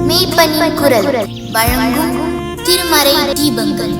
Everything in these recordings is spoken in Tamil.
மெய்ப்பனின் குரல் வழங்கும் திருமறை தீபங்கள்.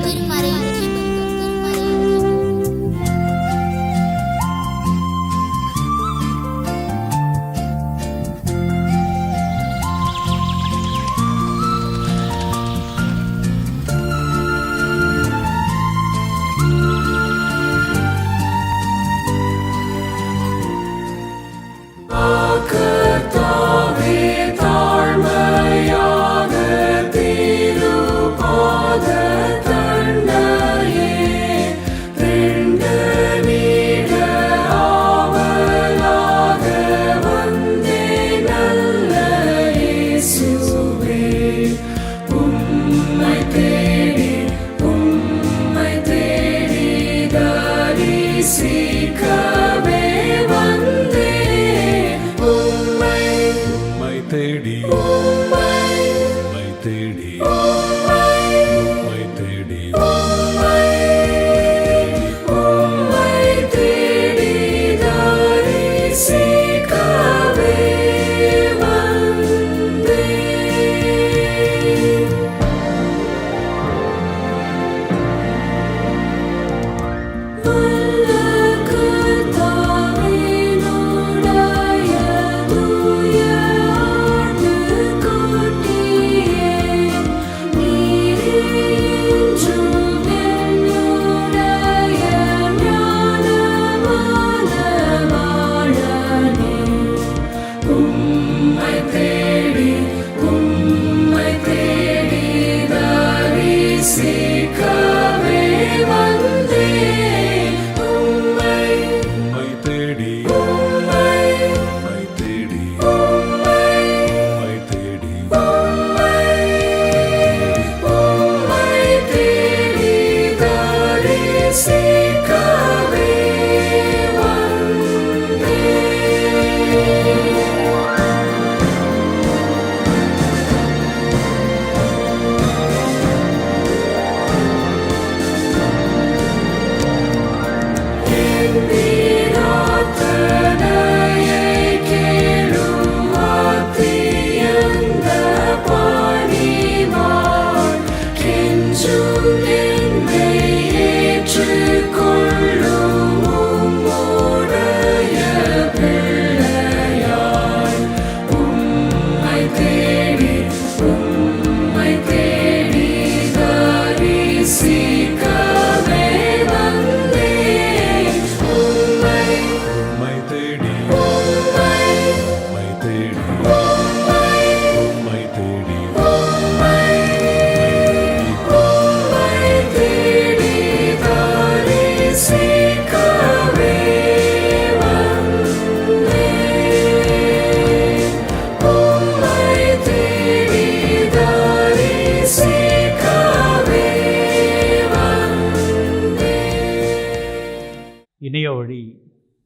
இணைய வழி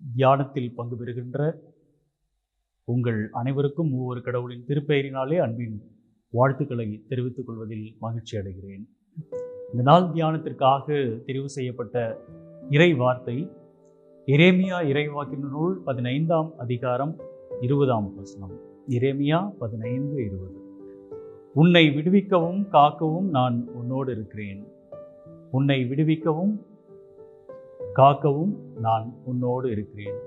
தியானத்தில் பங்கு பெறுகின்ற உங்கள் அனைவருக்கும் மூவர் கடவுளின் திருப்பெயரினாலே அன்பின் வாழ்த்துக்களை தெரிவித்துக் கொள்வதில் மகிழ்ச்சி அடைகிறேன். இந்த நாள் தியானத்திற்காக தெரிவு செய்யப்பட்ட இறை வார்த்தை எரேமியா இறைவாக்கின் நூல் 15ஆம் அதிகாரம் 20ஆம் வசனம். எரேமியா 15:20. உன்னை விடுவிக்கவும் காக்கவும் நான் உன்னோடு இருக்கிறேன். உன்னை விடுவிக்கவும் காக்கவும் நான் உன்னோடு இருக்கிறேன்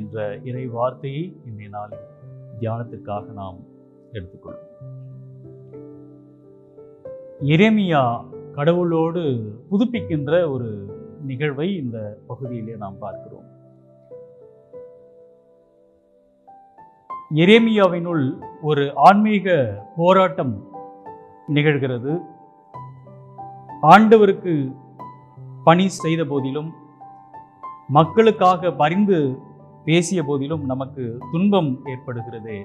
என்ற இறை வார்த்தையை இன்றைய நாளில் தியானத்திற்காக நாம் எடுத்துக்கொள்வோம். எரேமியா கடவுளோடு புதுப்பிக்கின்ற ஒரு நிகழ்வை இந்த பகுதியிலே நாம் பார்க்கிறோம். எரேமியாவினுள் ஒரு ஆன்மீக போராட்டம் நிகழ்கிறது. ஆண்டவருக்கு பணி செய்த போதிலும், மக்களுக்காக பரிந்து பேசிய போதிலும் நமக்கு துன்பம் ஏற்படுகிறதே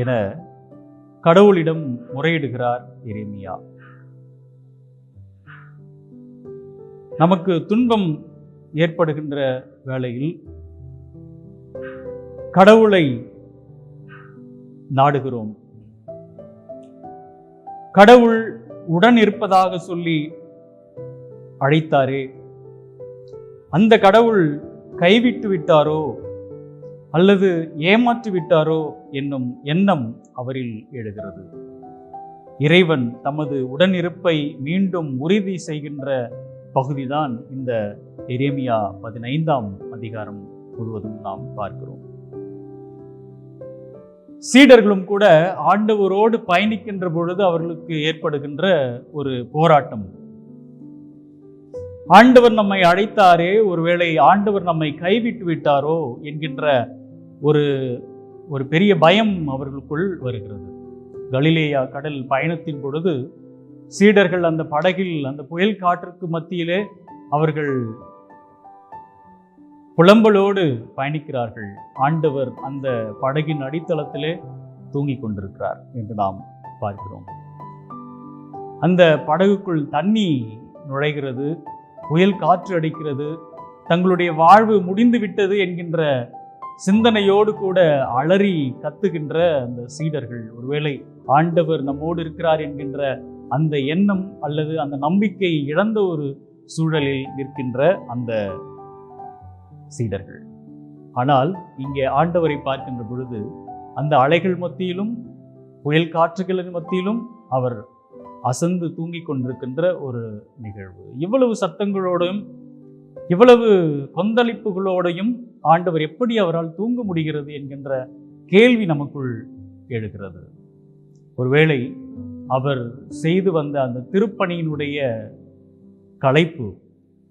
என கடவுளிடம் முறையிடுகிறார் எரேமியா. நமக்கு துன்பம் ஏற்படுகின்ற வேளையில் கடவுளை நாடுகிறோம். கடவுள் உடன் இருப்பதாக சொல்லி அழைத்தாரே, அந்த கடவுள் கைவிட்டு விட்டாரோ அல்லது ஏமாற்றி விட்டாரோ என்னும் எண்ணம் அவரில் எழுகிறது. இறைவன் தமது உடனிருப்பை மீண்டும் உறுதி செய்கின்ற பகுதிதான் இந்த எரேமியா 15ஆம் அதிகாரம் முழுவதும் நாம் பார்க்கிறோம். சீடர்களும் கூட ஆண்டவரோடு பயணிக்கின்ற பொழுது அவர்களுக்கு ஏற்படுகின்ற ஒரு போராட்டம். ஆண்டவர் நம்மை அழைத்தாரே, ஒருவேளை ஆண்டவர் நம்மை கைவிட்டு விட்டாரோ என்கின்ற ஒரு பெரிய பயம் அவர்களுக்குள் வருகிறது. கலிலேயா கடல் பயணத்தின் பொழுது சீடர்கள் அந்த படகில் அந்த புயல் காற்றுக்கு மத்தியிலே அவர்கள் புலம்பலோடு பயணிக்கிறார்கள். ஆண்டவர் அந்த படகின் அடித்தளத்திலே தூங்கிக் கொண்டிருக்கிறார் என்று நாம் பார்க்கிறோம். அந்த படகுக்குள் தண்ணி நுழைகிறது, புயல் காற்று அடிக்கிறது, தங்களுடைய வாழ்வு முடிந்து விட்டது என்கின்ற சிந்தனையோடு கூட அலறி கத்துகின்ற அந்த சீடர்கள், ஒருவேளை ஆண்டவர் நம்மோடு இருக்கிறார் என்கின்ற அந்த எண்ணம் அல்லது அந்த நம்பிக்கை இழந்த ஒரு சூழலில் நிற்கின்ற அந்த சீடர்கள். ஆனால் இங்கே ஆண்டவரை பார்க்கின்ற பொழுது அந்த அலைகள் மத்தியிலும் புயல் காற்றுகளின் மத்தியிலும் அவர் அசந்து தூங்கிக் கொண்டிருக்கின்ற ஒரு நிகழ்வு. இவ்வளவு சத்தங்களோடும் இவ்வளவு கொந்தளிப்புகளோடையும் ஆண்டவர் எப்படி அவரால் தூங்க முடிகிறது என்கின்ற கேள்வி நமக்குள் எழுகிறது. ஒருவேளை அவர் செய்து வந்த அந்த திருப்பணியினுடைய களைப்பு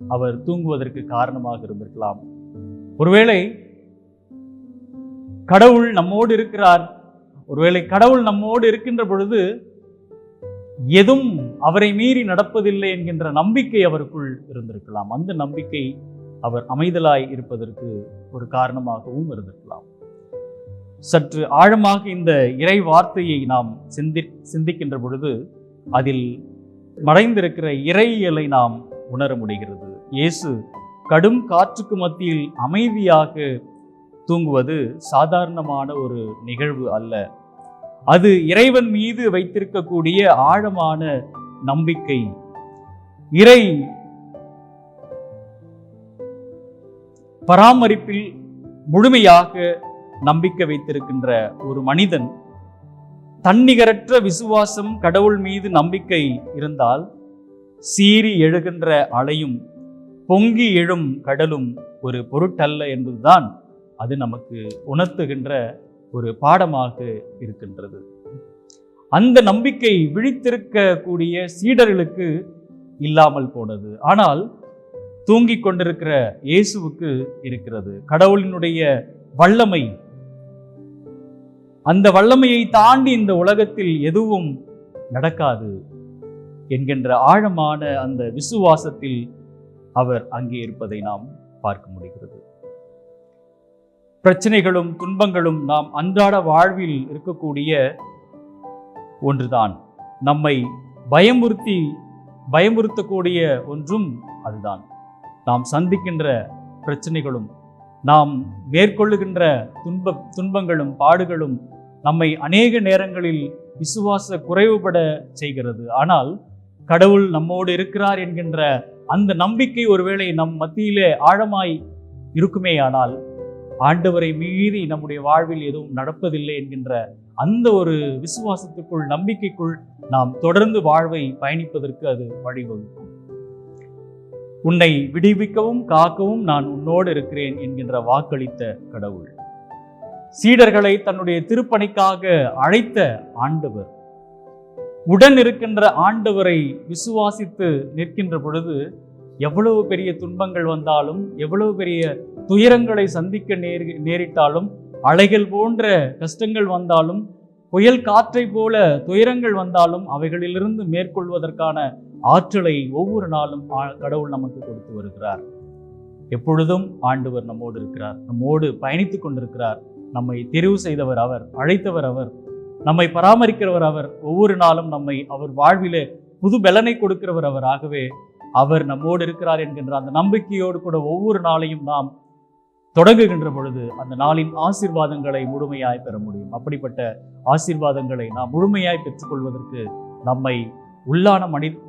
அவர் தூங்குவதற்கு காரணமாக இருந்திருக்கலாம். ஒருவேளை கடவுள் நம்மோடு இருக்கிறார், ஒருவேளை கடவுள் நம்மோடு இருக்கின்ற பொழுது எதுவும் அவரை மீறி நடப்பதில்லை என்கின்ற நம்பிக்கை அவருக்குள் இருந்திருக்கலாம். அந்த நம்பிக்கை அவர் அமைதலாய் இருப்பதற்கு ஒரு காரணமாகவும் இருந்திருக்கலாம். சற்று ஆழமாக இந்த இறை வார்த்தையை நாம் சிந்திக்கின்ற பொழுது அதில் மறைந்திருக்கிற இறையியலை நாம் உணர முடிகிறது. இயேசு கடும் காற்றுக்கு மத்தியில் அமைதியாக தூங்குவது சாதாரணமான ஒரு நிகழ்வு அல்ல. அது இறைவன் மீது வைத்திருக்கக்கூடிய ஆழமான நம்பிக்கை. இறை பராமரிப்பில் முழுமையாக நம்பிக்கை வைத்திருக்கின்ற ஒரு மனிதன், தன்னிகரற்ற விசுவாசம், கடவுள் மீது நம்பிக்கை இருந்தால் சீறி எழுகின்ற அலையும் பொங்கி எழும் கடலும் ஒரு பொருட்டல்ல என்பதுதான் அது நமக்கு உணர்த்துகின்ற ஒரு பாடமாக இருக்கின்றது. அந்த நம்பிக்கை விழித்திருக்கக்கூடிய சீடர்களுக்கு இல்லாமல் போனது. ஆனால் தூங்கிக் கொண்டிருக்கிற இயேசுவுக்கு இருக்கிறது. கடவுளினுடைய வல்லமை, அந்த வல்லமையை தாண்டி இந்த உலகத்தில் எதுவும் நடக்காது என்கின்ற ஆழமான அந்த விசுவாசத்தில் அவர் அங்கே இருப்பதை நாம் பார்க்க முடிகிறது. பிரச்சனைகளும் துன்பங்களும் நாம் அன்றாட வாழ்வில் இருக்கக்கூடிய ஒன்றுதான். நம்மை பயமுறுத்தக்கூடிய ஒன்றும் அதுதான். நாம் சந்திக்கின்ற பிரச்சனைகளும் நாம் மேற்கொள்ளுகின்ற துன்பங்களும் பாடுகளும் நம்மை அநேக நேரங்களில் விசுவாச குறைவுபட செய்கிறது. ஆனால் கடவுள் நம்மோடு இருக்கிறார் என்கின்ற அந்த நம்பிக்கை ஒருவேளை நம் மத்தியிலே ஆழமாய் இருக்குமேயானால் ஆண்டவரை மீறி நம்முடைய வாழ்வில் எதுவும் நடப்பதில்லை என்கின்ற அந்த ஒரு விசுவாசத்துக்குள், நம்பிக்கைக்குள் நாம் தொடர்ந்து வாழ்வை பயணிப்பதற்கு அது வழிவகுக்கும். உன்னை விடுவிக்கவும் காக்கவும் நான் உன்னோடு இருக்கிறேன் என்கின்ற வாக்களித்த கடவுள், சீடர்களை தன்னுடைய திருப்பணிக்காக அழைத்த ஆண்டவர், உடன் இருக்கின்ற ஆண்டவரை விசுவாசித்து நிற்கின்ற பொழுது எவ்வளவு பெரிய துன்பங்கள் வந்தாலும், எவ்வளவு பெரிய துயரங்களை சந்திக்க நேரிட்டாலும், அலைகள் போன்ற கஷ்டங்கள் வந்தாலும், புயல் காற்றை போல துயரங்கள் வந்தாலும் அவைகளிலிருந்து மேற்கொள்வதற்கான ஆற்றலை ஒவ்வொரு நாளும் கடவுள் நமக்கு கொடுத்து வருகிறார். எப்பொழுதும் ஆண்டவர் நம்மோடு இருக்கிறார், நம்மோடு பயணித்துக் கொண்டிருக்கிறார். நம்மை தெரிவு செய்தவர் அவர், அழைத்தவர் அவர், நம்மை பராமரிக்கிறவர் அவர், ஒவ்வொரு நாளும் நம்மை அவர் வாழ்விலே புது பலனை கொடுக்கிறவர் அவர். ஆகவே அவர் நம்மோடு இருக்கிறார் என்கின்ற அந்த நம்பிக்கையோடு கூட ஒவ்வொரு நாளையும் நாம் தொடங்குகின்ற பொழுது அந்த நாளின் ஆசீர்வாதங்களை முழுமையாய் பெற முடியும். அப்படிப்பட்ட ஆசீர்வாதங்களை நாம் முழுமையாய் பெற்றுக்கொள்வதற்கு நம்மை உள்ளான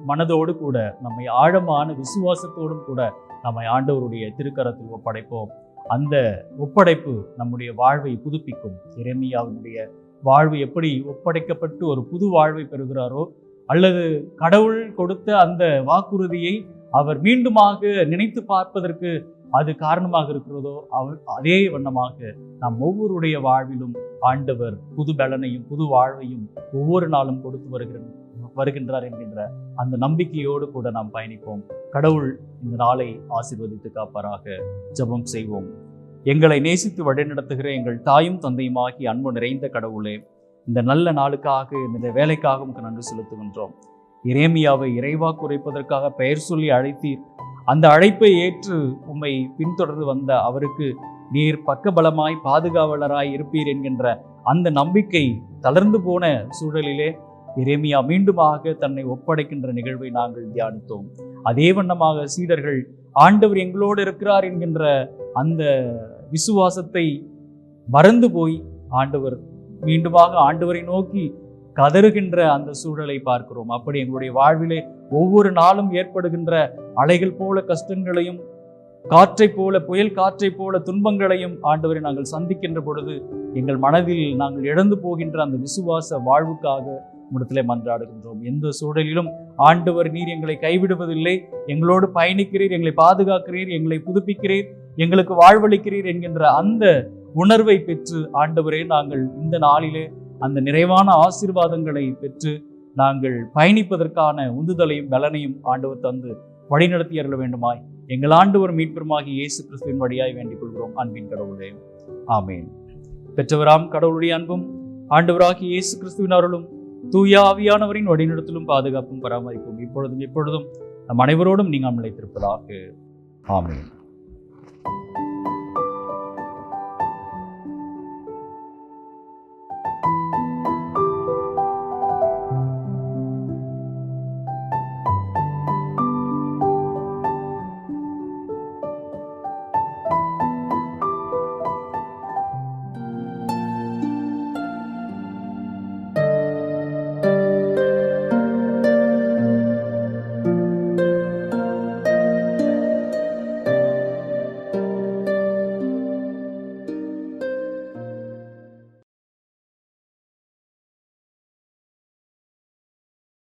மனதோடு கூட, நம்மை ஆழமான விசுவாசத்தோடும் கூட நம்மை ஆண்டவருடைய திருக்கரத்தில் ஒப்படைப்போம். அந்த ஒப்படைப்பு நம்முடைய வாழ்வை புதுப்பிக்கும். எரேமியாவினுடைய வாழ்வு எப்படி ஒப்படைக்கப்பட்டு ஒரு புது வாழ்வை பெறுகிறாரோ, அல்லது கடவுள் கொடுத்த அந்த வாக்குறுதியை அவர் மீண்டுமாக நினைத்து பார்ப்பதற்கு அது காரணமாக இருக்கிறதோ, அதே வண்ணமாக நாம் ஒவ்வொருடைய வாழ்விலும் ஆண்டவர் புது பலனையும் புது வாழ்வையும் ஒவ்வொரு நாளும் கொடுத்து வருகின்றார் என்கின்ற அந்த நம்பிக்கையோடு கூட நாம் பயணிப்போம். கடவுள் இந்த நாளை ஆசீர்வதித்து காப்பாராக. ஜெபம் செய்வோம். எங்களை நேசித்து வழிநடத்துகிற எங்கள் தாயும் தந்தையுமாகி அன்பு நிறைந்த கடவுளே, இந்த நல்ல நாளுக்காக, இந்த வேலைக்காக உமக்கு நன்றி செலுத்துகின்றோம். எரேமியாவை இறைவாக்கு உரைப்பதற்காக பெயர் சொல்லி அழைத்தீர். அந்த அழைப்பை ஏற்று உம்மை பின்தொடர்ந்து வந்த அவருக்கு நீர் பக்கபலமாய் பாதுகாவலராய் இருப்பீர் என்கின்ற அந்த நம்பிக்கை தளர்ந்து போன சூழலிலே எரேமியா மீண்டுமாக தன்னை ஒப்படைக்கின்ற நிகழ்வை நாங்கள் தியானித்தோம். அதே வண்ணமாக சீடர்கள் ஆண்டவர் எங்களோடு இருக்கிறார் என்கின்ற அந்த விசுவாசத்தை மறந்து போய் மீண்டுமாக ஆண்டவரை நோக்கி கதறுகின்ற அந்த சூழலை பார்க்கிறோம். அப்படி எங்களுடைய வாழ்விலே ஒவ்வொரு நாளும் ஏற்படுகின்ற அலைகள் போல கஷ்டங்களையும், காற்றை போல, புயல் காற்றை போல துன்பங்களையும் ஆண்டவரை நாங்கள் சந்திக்கின்ற பொழுது எங்கள் மனதில் நாங்கள் இழந்து போகின்ற அந்த விசுவாச வாழ்வுக்காக உம்மிடத்திலே மன்றாடுகின்றோம். எந்த சூழலிலும் ஆண்டவர் நீர் எங்களை கைவிடுவதில்லை, எங்களோடு பயணிக்கிறீர், எங்களை பாதுகாக்கிறீர், எங்களை புதுப்பிக்கிறீர், எங்களுக்கு வாழ்வளிக்கிறீர் என்கின்ற அந்த உணர்வை பெற்று ஆண்டவரே நாங்கள் இந்த நாளிலே அந்த நிறைவான ஆசீர்வாதங்களை பெற்று நாங்கள் பயணிப்பதற்கான உந்துதலையும் பலனையும் ஆண்டவர் தந்து வழிநடத்தி அருள வேண்டுமாய் எங்கள் ஆண்டவர் மீட்பெருமாகிய இயேசு கிறிஸ்துவின் வழியாய் வேண்டிக் கொள்கிறோம். அன்பின் கடவுளே, ஆமேன். பெற்றவராம் கடவுளுடைய அன்பும் ஆண்டவராகிய இயேசு கிறிஸ்துவின் அருளும் தூய ஆவியானவரின் வழிநடத்தலும் பாதுகாப்பும் பராமரிப்பும் இப்பொழுதும் எப்பொழுதும் நம் அனைவரோடும் நீங்கள் நிலைத்திருப்பதாக. ஆமேன்.